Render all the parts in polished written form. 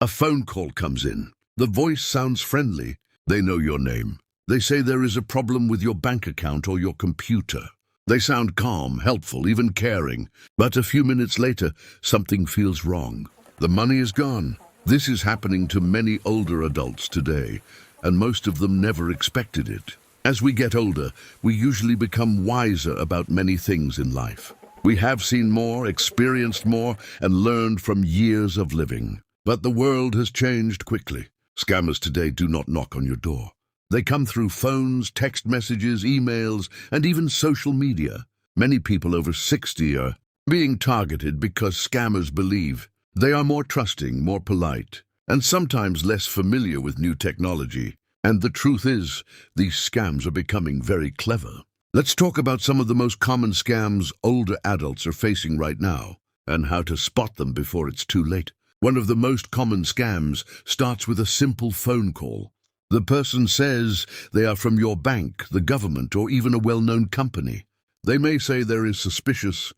A phone call comes in. The voice sounds friendly. They know your name. They say there is a problem with your bank account or your computer. They sound calm, helpful, even caring. But a few minutes later, something feels wrong. The money is gone. This is happening to many older adults today, and most of them never expected it. As we get older, we usually become wiser about many things in life. We have seen more, experienced more, and learned from years of living. But the world has changed quickly. Scammers today do not knock on your door. They come through phones, text messages, emails, and even social media. Many people over 60 are being targeted because scammers believe they are more trusting, more polite, and sometimes less familiar with new technology. And the truth is, these scams are becoming very clever. Let's talk about some of the most common scams older adults are facing right now, and how to spot them before it's too late. One of the most common scams starts with a simple phone call. The person says they are from your bank, the government, or even a well-known company. They may say there is suspicious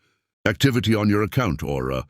activity on your account or a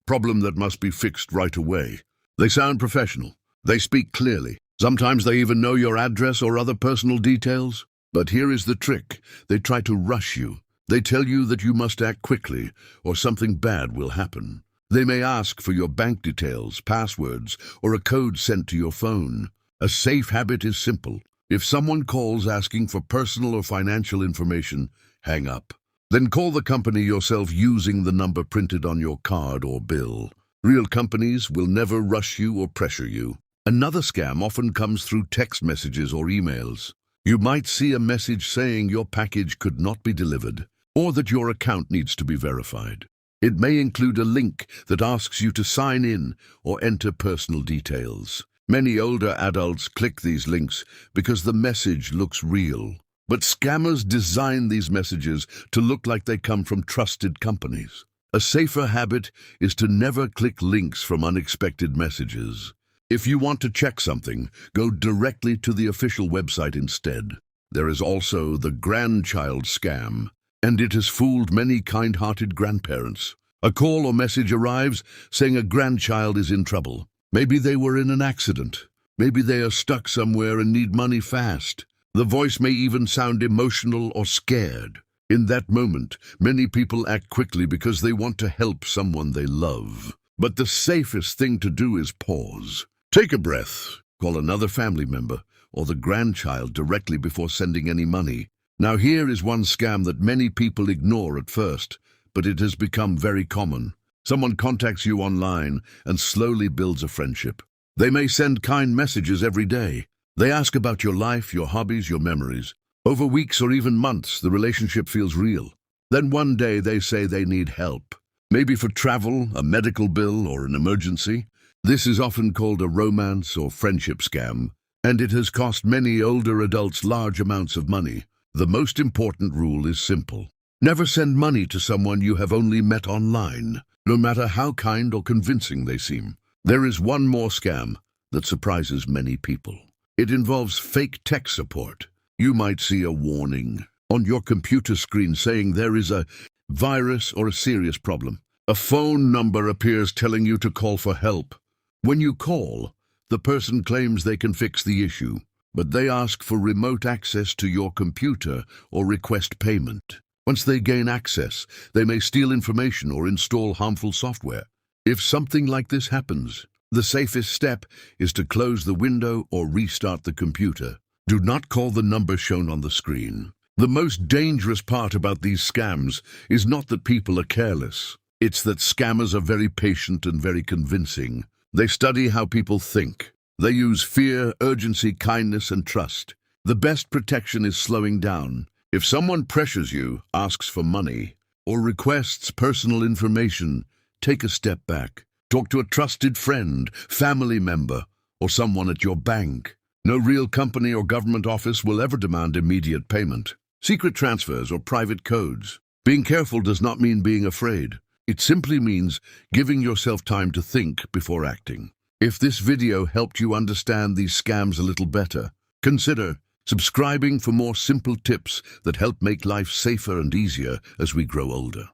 problem that must be fixed right away. They sound professional. They speak clearly. Sometimes they even know your address or other personal details. But here is the trick. They try to rush you. They tell you that you must act quickly or something bad will happen. They may ask for your bank details, passwords, or a code sent to your phone. A safe habit is simple. If someone calls asking for personal or financial information, hang up. Then call the company yourself using the number printed on your card or bill. Real companies will never rush you or pressure you. Another scam often comes through text messages or emails. You might see a message saying your package could not be delivered, or that your account needs to be verified. It may include a link that asks you to sign in or enter personal details. Many older adults click these links because the message looks real. But scammers design these messages to look like they come from trusted companies. A safer habit is to never click links from unexpected messages. If you want to check something, go directly to the official website instead. There is also the grandchild scam, and it has fooled many kind-hearted grandparents. A call or message arrives saying a grandchild is in trouble. Maybe they were in an accident. Maybe they are stuck somewhere and need money fast. The voice may even sound emotional or scared. In that moment, many people act quickly because they want to help someone they love. But the safest thing to do is pause. Take a breath, call another family member or the grandchild directly before sending any money. Now here is one scam that many people ignore at first, but it has become very common. Someone contacts you online and slowly builds a friendship. They may send kind messages every day. They ask about your life, your hobbies, your memories. Over weeks or even months, the relationship feels real. Then one day they say they need help. Maybe for travel, a medical bill, or an emergency. This is often called a romance or friendship scam, and it has cost many older adults large amounts of money. The most important rule is simple. Never send money to someone you have only met online, no matter how kind or convincing they seem. There is one more scam that surprises many people. It involves fake tech support. You might see a warning on your computer screen saying there is a virus or a serious problem. A phone number appears telling you to call for help. When you call, the person claims they can fix the issue, but they ask for remote access to your computer or request payment. Once they gain access, they may steal information or install harmful software. If something like this happens, the safest step is to close the window or restart the computer. Do not call the number shown on the screen. The most dangerous part about these scams is not that people are careless. It's that scammers are very patient and very convincing. They study how people think. They use fear, urgency, kindness, and trust. The best protection is slowing down. If someone pressures you, asks for money, or requests personal information, take a step back. Talk to a trusted friend, family member, or someone at your bank. No real company or government office will ever demand immediate payment. Secret transfers or private codes. Being careful does not mean being afraid. It simply means giving yourself time to think before acting. If this video helped you understand these scams a little better, consider subscribing for more simple tips that help make life safer and easier as we grow older.